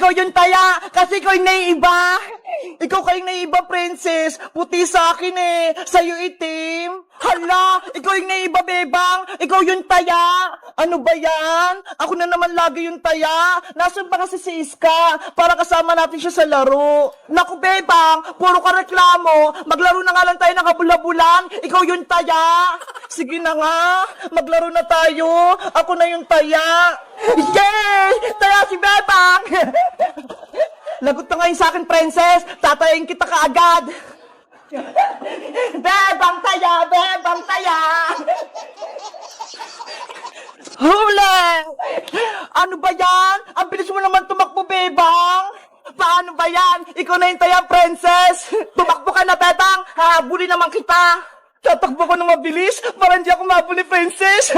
ikaw yung taya, kasi ikaw yung naiiba. Ikaw kayong naiiba, princess. Puti sa akin eh, sa'yo itim. Hala, ikaw yung naiiba, bebang. Ikaw yung taya. Ano ba yan? Ako na naman lagi yung taya. Nasaan ba kasi si Iska? Para kasama natin siya sa laro. Naku, bebang, puro ka reklamo. Maglaro na nga lang tayo ng kabula-bulan. Ikaw yung taya. Sige na nga, maglaro na tayo. Ako na yung taya. Yay! Taya si bebang. Lagot ka ngayon sa akin, princess. Tatayin kita kaagad. Bebang taya! Bebang taya! Huli! Ano ba yan? Ang bilis mo naman tumakbo, bebang. Paano ba yan? Ikaw na yung taya, princess. Tumakbo ka na, bebang. Hahabulin naman kita. Tatakbo ko na mabilis para hindi ako mabuli, princess.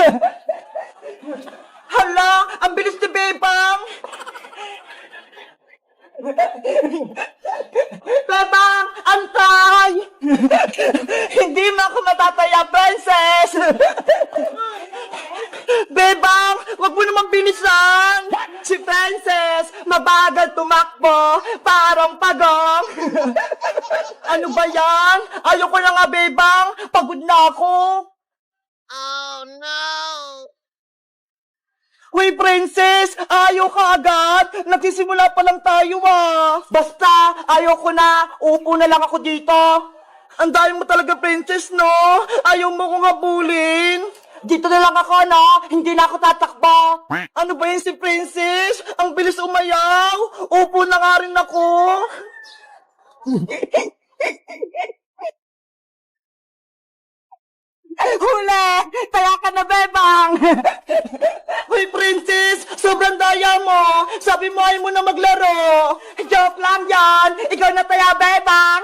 Hala, ang bilis ni bebang. Bebang, antay! Hindi mo ako matataya, princess! Bebang, wag mo naman bilisan! Si princess, mabagal tumakbo, parang pagong! Ano ba yan? Ayoko na nga, bebang! Pagod na ako! Oh no! Uy, princess! Ayaw ka agad! Nagsisimula pa lang tayo ah! Basta, ayaw ko na! Upo na lang ako dito! Ang dami mo talaga, princess, no? Ayaw mo kong habulin! Dito na lang ako, no? Hindi na ako tatakbo! Ano ba yun si princess? Ang bilis umayaw! Upo na nga rin ako! Huli! Kaya ka na, bebang! Uy, princess! Sobrang daya mo! Sabi mo ay mo na maglaro! Joke lang yan! Ikaw na taya, bebang!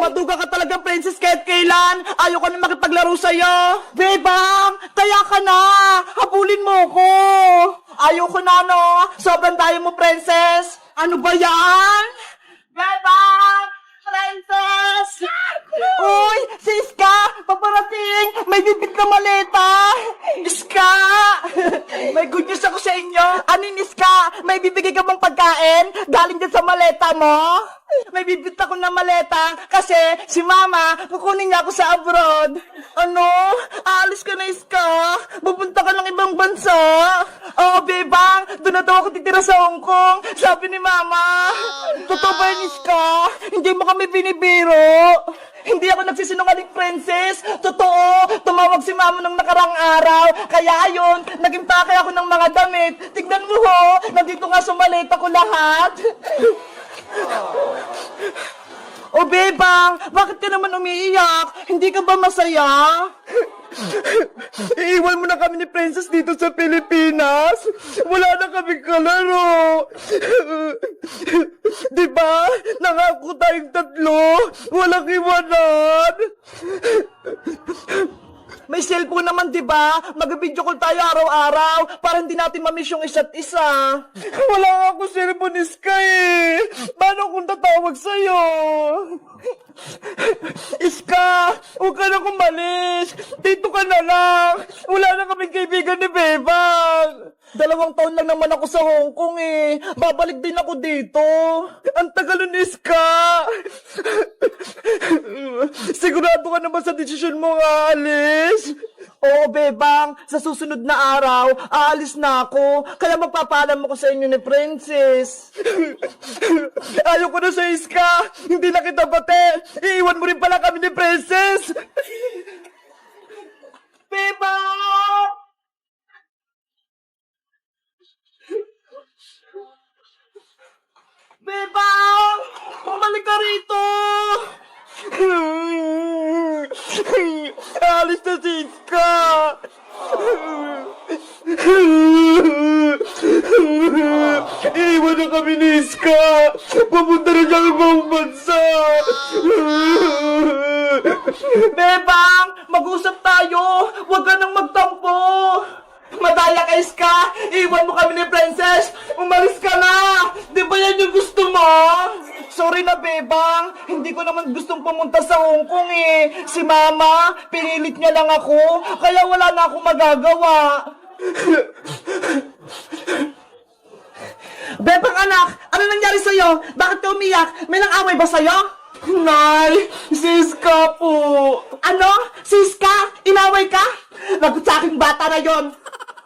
Maduga ka talaga, princess, kahit kailan! Ayaw ko na makipaglaro sa'yo! Bebang! Taya ka na! Habulin mo ko! Ayaw ko na, no? Sobrang daya mo, princess! Ano ba yan? Bebang! Princess! Uy! Si Iska! Paparating! May bibit na maleta! Iska! May good news ako sa inyo! Anin, Iska? May bibigay ka bang pagkain? Galing din sa maleta mo? May bibit ako na maleta kasi si Mama, kukunin niya ako sa abroad. Ano? Aalis ka na, Iska? Pupunta ka ng ibang bansa? Oo, bebang! Doon na daw ako titira sa Hong Kong! Sabi ni Mama! Totoo ba yun, Iska? Hindi mo kami binibiro! Hindi ako nagsisinungaling, princess! Totoo! Tumawag si Mama nung nakarang araw! Kaya ayun, naging pake ako ng mga damit! Tignan mo ho! Nandito nga sa maleta ko lahat! O bebang, bakit ka naman umiiyak? Hindi ka ba masaya? Iiwan mo na kami ni Princess dito sa Pilipinas. Wala na kami kalaro. Diba? Nangako tayong tatlo. Walang iwanan. May cellphone naman, di ba? Mag-video call tayo araw-araw para hindi natin mamiss yung isa't isa. Wala nga ako cellphone, Iska eh. Paano kung tatawag sa'yo? Iska, huwag ka na kumalis. Dito ka na lang. Wala na kaming kaibigan ni Bebang. 2 taon lang naman ako sa Hong Kong eh. Babalik din ako dito. Ang tagal nun, Iska. Sigurado ka naman sa desisyon mo nga, alis? Oo, Bebang. Sa susunod na araw, aalis na ako. Kaya magpapaalam ako sa inyo ni Princess. Ayaw ko na sa Iska. Hindi na kita bate. Iiwan mo rin pala kami ni Princess. Bebang! Bebang! Bumalik ka rito! Alis na si Iska! Iiwan na kami ni Iska! Pupunta na siya ibang bansa! Bebang! Mag-usap tayo! Huwag ka nang magtampo! Madaya ka, Iska! Iwan mo kami ni Princess! Umalis ka na! Di ba yan yung gusto mo? Sorry na, Bebang. Hindi ko naman gustong pumunta sa Hong Kong eh. Si Mama, pinilit niya lang ako. Kaya wala na akong magagawa. Bebang, nangyari sa'yo? Bakit ka umiyak? May nang-away ba sa'yo? Nay, Siska po. Ano? Siska? Inaway ka? Lagot sa aking bata na yon.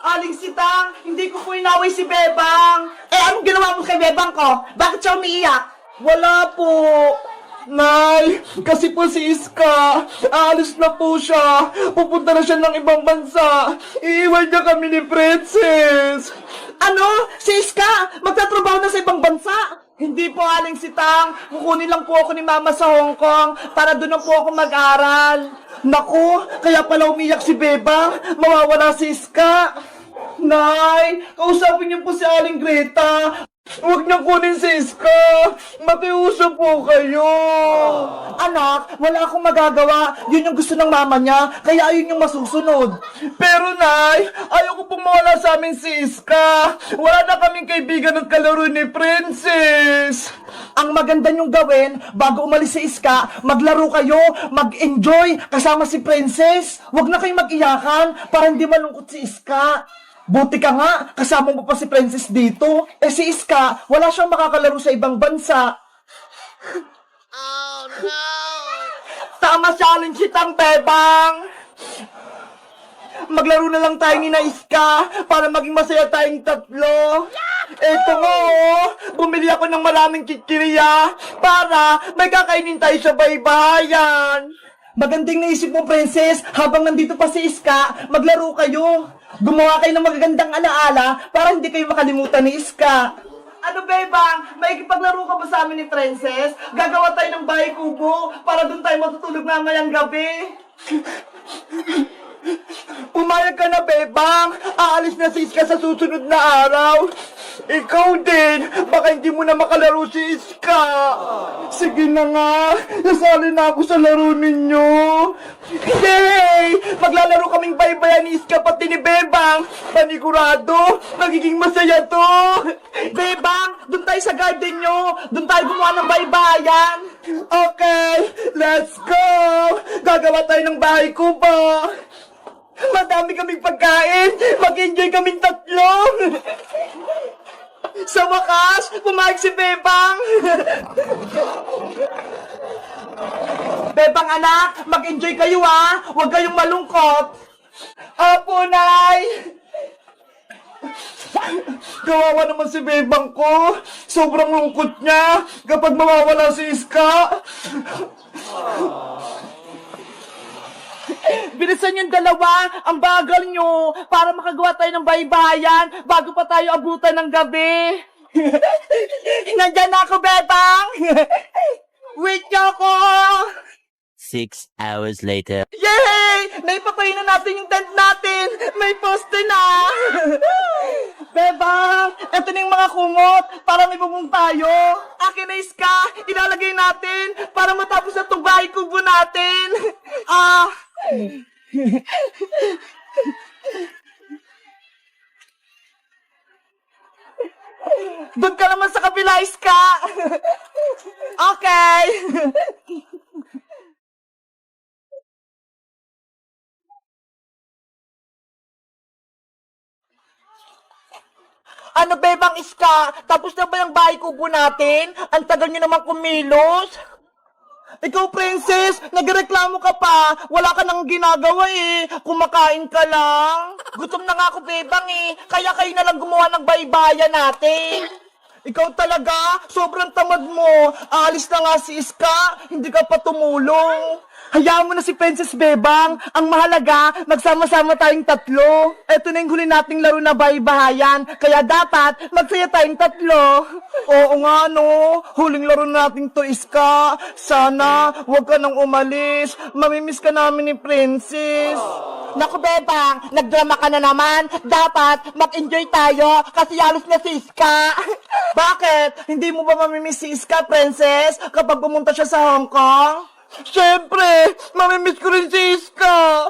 Aling Sitang, hindi ko po inaway si Bebang. Eh, anong ginawa mo kay Bebang ko? Bakit siya umiiyak? Wala po. Nay, kasi po si Iska, aalis na po siya. Pupunta na siya ng ibang bansa. Iiwan niya kami ni Princess. Ano? Si Iska, magtatrabaho na sa ibang bansa? Hindi po, Aling Sitang. Kukunin lang po ako ni Mama sa Hong Kong para doon na po ako mag-aral. Naku, kaya pala umiyak si Bebang. Mawawala si Iska. Nay, kausapin niyo po si Aling Greta. Huwag niyang kunin si Iska. Makiusap po kayo. Anak, wala akong magagawa. Yun yung gusto ng mama niya, kaya ayun yung masusunod. Pero Nay, ayaw ko pong mawala sa amin si Iska. Wala na kaming kaibigan ng kalaro ni Princess. Ang maganda niyong gawin, bago umalis si Iska, maglaro kayo, mag-enjoy kasama si Princess. Huwag na kayong mag-iyakan para hindi malungkot si Iska. Buti ka nga, kasama mo pa si Princess dito. Eh si Iska, wala siyang makakalaro sa ibang bansa. Oh, no! Tama siya, Aling Sitang, Bebang. Maglaro na lang tayo ni na Iska para maging masaya tayong tatlo. Eto nga oh, bumili ako ng maraming kikiriya para may kakainin tayo sa baybayan. Magandang naisip mo, Princess, habang nandito pa si Iska, maglaro kayo. Gumawa kayo ng magagandang alaala para hindi kayo makalimutan ni Iska. Ano, Bebang? May ikipaglaro ka ba sa amin ni Princess? Gagawa tayo ng bahay kubo para doon tayo matutulog mamayang gabi. Pumayag ka na, Bebang. Aalis na si Iska sa susunod na araw. Ikaw din. Baka hindi mo na makalaro si Iska. Sige na nga. Nasali na ako sa laro ninyo. Yay! Maglalaro kaming baybayan ni Iska pati ni Bebang. Panigurado, magiging masaya to. Bebang, doon tayo sa garden nyo. Doon tayo gumawa ng baybayan. Okay, let's go. Gagawa tayo ng bahay kubo. Madami kaming pagkain. Mag-enjoy kaming tatlo. Sa wakas, pumayag si Bebang. Bebang anak, mag-enjoy kayo ha. Huwag kayong malungkot. Apo, Nay. Kawawa naman si Bebang ko. Sobrang lungkot niya kapag mawawala si Iska. Bilisan yung dalawa, ang bagal nyo, para makagawa tayo ng baybayan bago pa tayo abutan ng gabi. Nandyan na ako, Bebang! Wait niyo ako! 6 hours later. Yay! Naipatayin na natin yung tent natin! May poste na! Bebang, eto na yung mga kumot para may bubong tayo. Akin na Iska, ilalagay natin para matapos na itong bahay kubo natin. Doon ka naman sa kabila, Iska. Okay. Ano, Bebang Iska? Tapos na ba yung bahay kubo natin? Ang tagal niyo naman kumilos. Ikaw, Princess, nagreklamo ka pa. Wala ka nang ginagawa eh. Kumakain ka lang. Gutom na nga ako, Bebang eh. Kaya kayo na lang gumawa ng baybayan natin. Ikaw talaga, sobrang tamad mo. Aalis na nga si Iska, hindi ka pa tumulong. Hayaan mo na si Princess Bebang. Ang mahalaga, magsama-sama tayong tatlo. Eto na yung huli nating laro na baybayan. Kaya dapat, magsaya tayong tatlo. Oo nga no, huling laro natin to, Iska. Sana, huwag ka nang umalis. Mamimiss ka namin ni Princess. Naku, Bebang, nagdrama ka na naman. Dapat, mag-enjoy tayo kasi alis na si Iska. Bakit? Hindi mo ba mamimiss si Iska, Princess, kapag pumunta siya sa Hong Kong? Siyempre, mamimiss ko rin si Iska.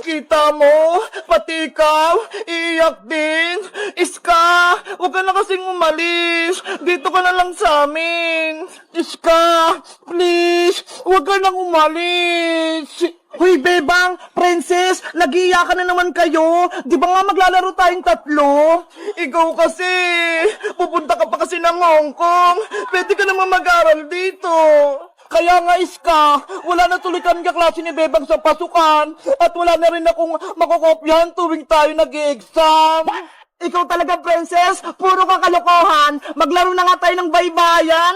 Kita mo, pati ikaw, iiyak din. Iska, huwag ka na kasing umalis. Dito ka na lang sa amin. Iska, please, huwag ka nang umalis. Hoy, Bebang, Princess, nag-iiyakan na naman kayo. Di ba nga maglalaro tayong tatlo? Ikaw kasi, pupunta ka pa kasi ng Hong Kong. Pwede ka naman mag-aral dito. Kaya nga, Iska, wala na tuloy kami kaklase ni Bebang sa pasukan. At wala na rin akong makokopyahan tuwing tayo nag-exam. Ikaw talaga, Princess, puro ka kalokohan. Maglaro na nga tayo ng baybayan.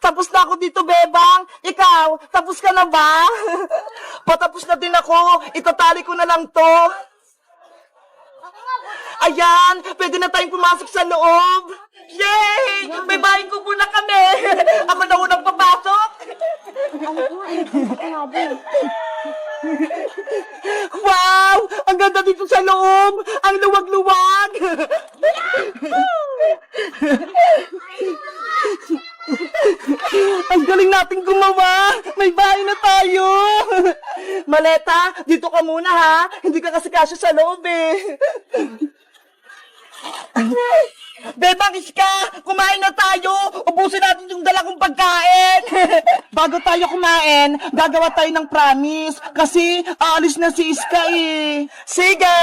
Tapos na ako dito, Bebang. Ikaw, tapos ka na ba? Patapos na din ako. Itatali ko na lang to. Ayan, pwede na tayong pumasok sa loob. Yay! Baybayin ko muna kami. Ako na unang papasok. Wow! Ang ganda dito sa loob. Ang luwag-luwag. Ang galing nating gumawa! May bahay na tayo! Maleta, dito ka muna ha! Hindi ka kasi kasya sa loob eh! Bebang, Iska! Kumain na tayo! Ubusin natin yung dala kong pagkain! Bago tayo kumain, gagawa tayo ng promise. Kasi aalis na si Iska eh. Sige!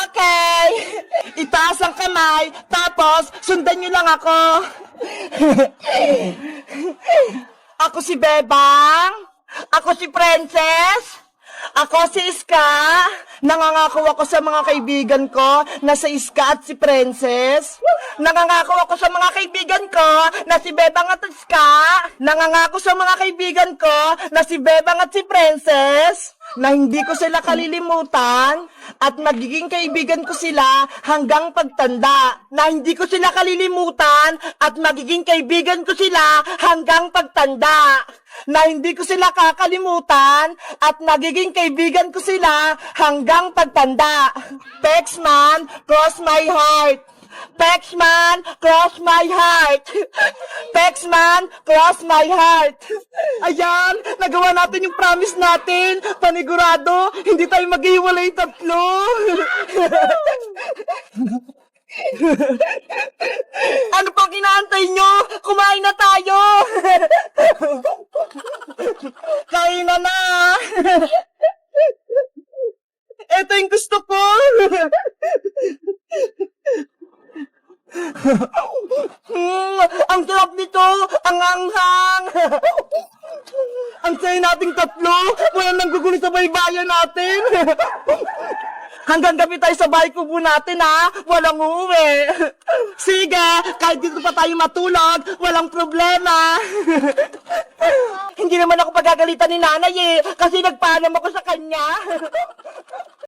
Okay! Itaas ang kamay, tapos sundan nyo lang ako. Ako si Bebang. Ako si Princess. Ako si Iska. Nangangako ako sa mga kaibigan ko na si Iska at si Princess. Nangangako ako sa mga kaibigan ko na si Bebang at Iska. Nangangako sa mga kaibigan ko na si Bebang at si Princess. Na hindi ko sila kalilimutan at magiging kaibigan ko sila hanggang pagtanda. Na hindi ko sila kalilimutan at magiging kaibigan ko sila hanggang pagtanda. Na hindi ko sila kakalimutan at magiging kaibigan ko sila hanggang pagtanda. Pexman, cross my heart. Pexman, cross my heart. Pexman, cross my heart. Ayan, nagawa natin yung promise natin. Panigurado, hindi tayo maghiwalay tatlo. Ano pang inaantay nyo? Kumain na tayo. Kain na na. Ito yung gusto ko. Ang sarap nito, ang anghang. Ang saya nating tatlo, walang nanggugulo sa baybayan natin. Hanggang gabi tayo sa bahay kubo natin ha, walang uuwi. Sige, kahit dito pa tayo matulog, walang problema. Hindi naman ako pagagalitan ni nanay eh, kasi nagpaalam ako sa kanya.